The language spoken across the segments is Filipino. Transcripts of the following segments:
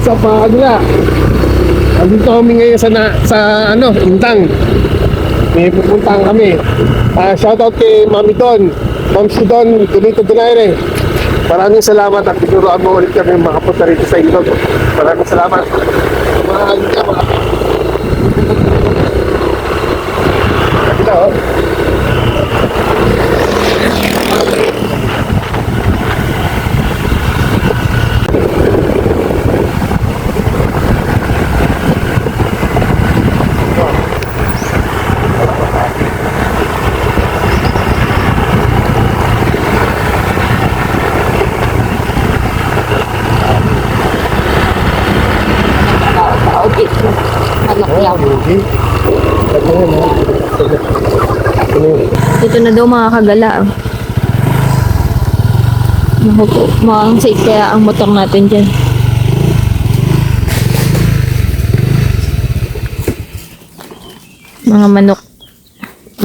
Sa Pagla. Andito kami ngayon sa Intang. May pupuntahan kami. Shoutout kay Mami Don, Ma'am si Don, Donito Donaire. Maraming salamat at tinuruan mo ulit kami makapunta rito sa Ilog. Maraming salamat. Ito na daw mga kagala. Naku po, mukhang safe kaya ang motor natin dyan. Mga manok.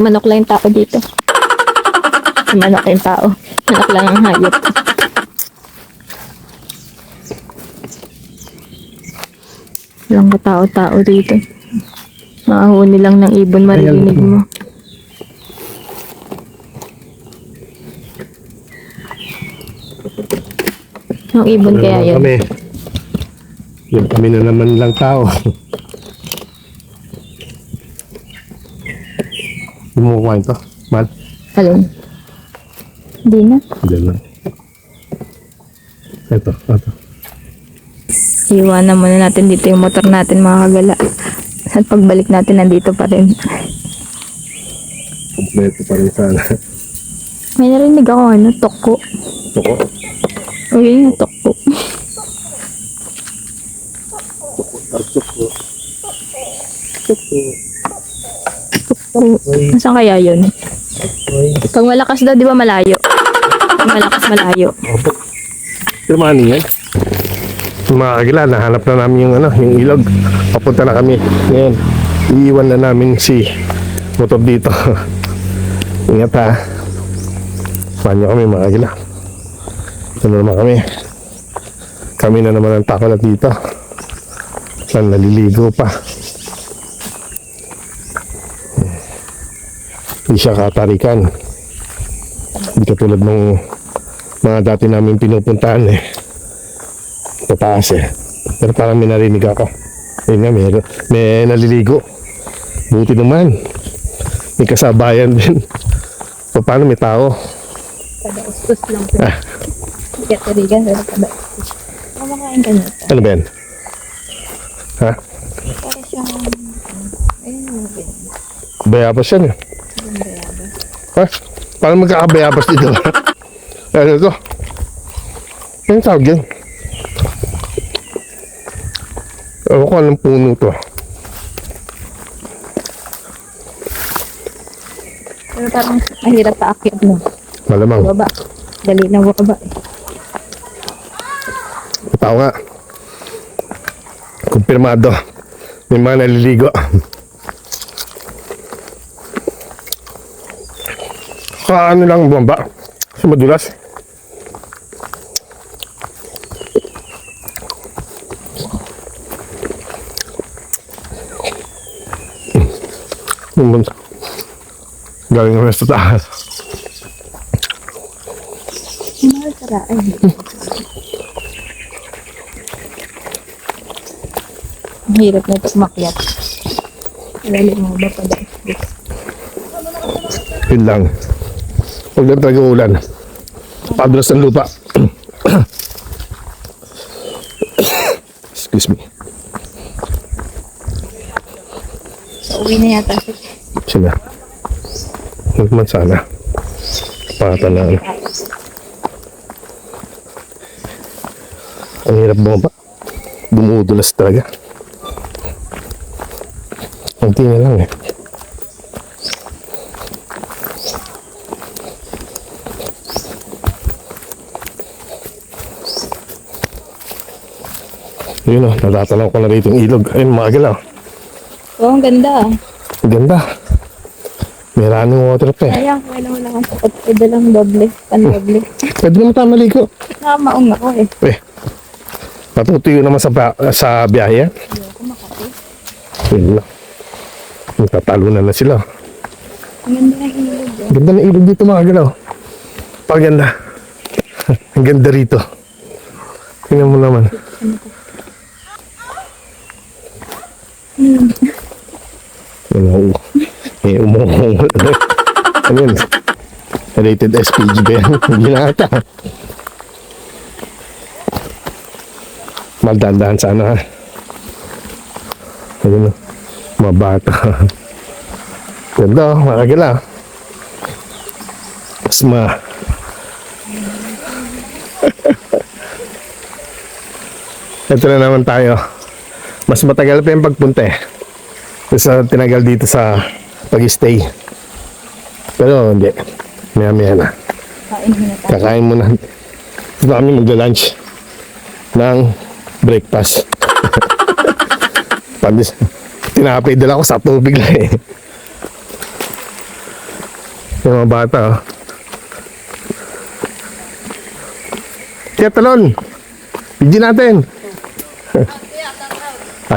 Manok lang yung tao dito. Manok yung tao. Manok lang ang hayop. Walang katao-tao dito. Makahuni lang ng ibon, maririnig mo. Yung ibon kaya yun. Kami na naman lang tao. Hindi mo kumain to, man? Alin? Hindi na. Hindi na. Ito. Iwanan muna natin dito yung motor natin mga kagala. At pagbalik natin nandito pa rin. Kompleto pa rin sana. May narinig ako toko. Toko? Uy, toko. Toko. Nasaan kaya yun? Pag malakas daw, di ba malayo? Pag malakas, malayo. Pero maano yan? Mga kagila, nahanap na namin yung ilog. Papunta na kami. Ngayon, iiwan na namin si motor dito. Ingat ha. Samahan kami mga kagila. Ito na naman kami. Kami na naman ang takulat dito. Saan naliligo pa. Hindi siya katarikan. Hindi katulad ng mga dati namin pinupuntahan Tataas Pero parang may narinig ako. Yun nga, may naliligo. Buti naman. May kasabayan din. So, paano may tao? Kada-ustos lang po. Katarigan, pero kada-ustos. Mamakain ka na ito. Ano ba yan? Ha? Para siyang... Ayun mo ba yun? Bayabas yan Yung bayabas. Ha? Parang magkakabayabas dito. Ano ito? Ano yung tawag yan? Ewan ko anong puno to. Pero parang mahirap paakyat mo. Malamang. Baba. Dali na baba. Tao nga. Kumpirmado. May mga naliligo. Ano lang bumaba. Kasi madulas. Galing naman sa taas. Mahal saraan. Ang hirap na ito umakyat. Dali mo ba pa dahil? Yun lang. Huwag lang talaga ulan. Padulas ng lupa. Excuse me. So, uwi na yata. Sige. Huwag man sana. Patanaan. Ang hirap bumaba. Dumudulas talaga. Kunti na lang Yun natatanaw ko na rito yung ilog. Ayun, mga galaw. Oh, ang ganda. Ang ganda. May running water pa Kaya, wala mo lang ang sakot. Pwede lang doble. Pan-doble. Pwede naman tayo maligo. Nakamaong ako . Matutuyo naman sa biyahe yan. Ayoko makati. Yun lang. Nagtatalunan na sila. Ang ganda ng ilog. Ganda ng ilog dito mga galaw. Paganda. Ang ganda rito. Tingnan mo naman. Umuungol. Ano yun? Rated SPG ba yan? Hindi na ata. Maldahan-dahan sa ano ha. Ayun o. Mga bata. Ganda o. Makagila. Mas Ito na naman tayo. Mas matagal pa yung pagpunta eh. Sa tinagal dito sa pag-stay. Pero hindi. Maya-maya na. Kain muna tayo. Kakain muna. Ito na kami magla-lunch ng breakfast. Pandis, tinapay dala ko sa tubig lang eh. Yung mga bata oh. Kaya talon. Bigyan natin.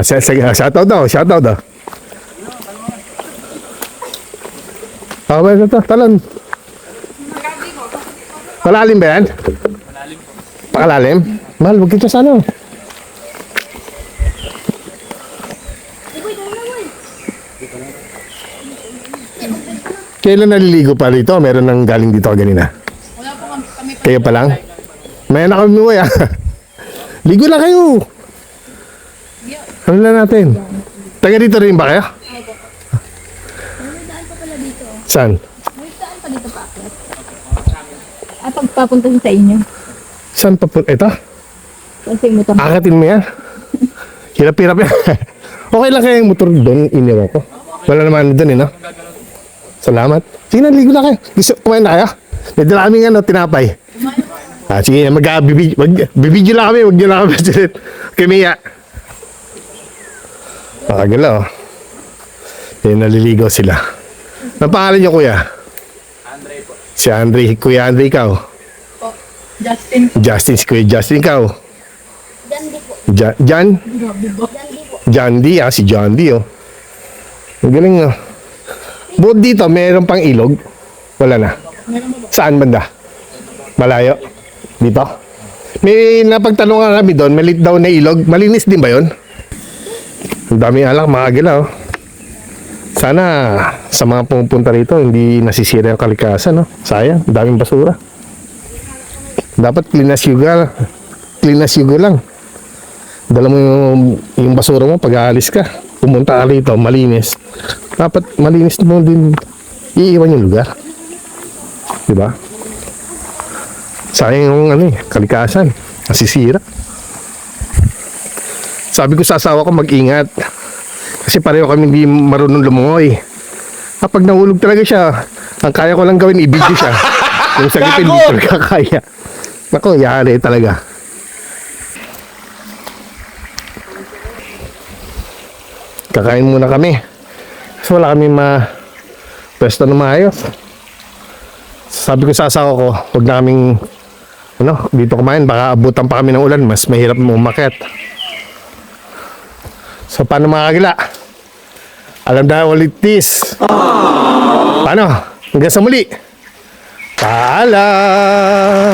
Shoutout daw. Shoutout daw. Ba ito? Talon. Malalim ba yan? Malalim po. Pakalalim? Mahal, huwag kita sa ano. Kailan naliligo pa dito? Meron nang galing dito kanina. Wala po kami Kayo pa lang? May na kami umuwi ah. Ligo na kayo. Ano na natin? Taga dito rin ba kayo? May daan pa pala dito. Saan? May daan pa dito pa akyat. Pagpapunta sa inyo. Saan pa po? Ito? Kasi mo ito. Akatin mo yan. Hirap-hirap yan. Okay lang kaya yung motor doon, iniwan ko. Wala naman doon eh, no? Salamat. Sige na, ligo na kayo. Gusto, kumain na kayo? May dala kaming tinapay. Sige, bibidyo lang kami. Huwag nyo lang kami sulit. Kay Mia. Pakagala, oh. Naliligaw sila. Ang pangalan niyo, kuya? Andre po. Si Andre. Kuya Andre, ikaw? Justin. Justin, si Kuya Justin, ikaw? Jan? John D, si John D, oh. Ang galing, oh. Bukod dito, mayroon pang ilog. Wala na. Saan banda? Malayo? Dito? May napagtanungan kami doon, malit daw na ilog. Malinis din ba yun? Ang daming alak, mga agila, oh. Sana sa mga pumupunta rito, hindi nasisira yung kalikasan, no? Sayang, ang daming basura. Dapat clean as you go. Clean as you go lang. Dala mo yung basura mo pag aalis ka. Pumunta ka rito, malinis. Dapat malinis mo din iiwan yung lugar. Diba? Sayang yung kalikasan. Nasisira. Sabi ko sa asawa ko mag-ingat. Kasi pareho kami hindi marunong lumungoy. Kapag nahulog talaga siya, ang kaya ko lang gawin, i-video siya. Yung sagipin, hindi talaga kaya. Naku, yari talaga. Kakain muna kami. Kasi wala kami pwesto na maayos. Sabi ko sa asawa ko, huwag na kaming dito kumain. Baka abutan pa kami ng ulan. Mas mahirap mo umakyat. So, paano mga kagila? Alam na ulit this. Paano? Hanggang sa muli. Paalam!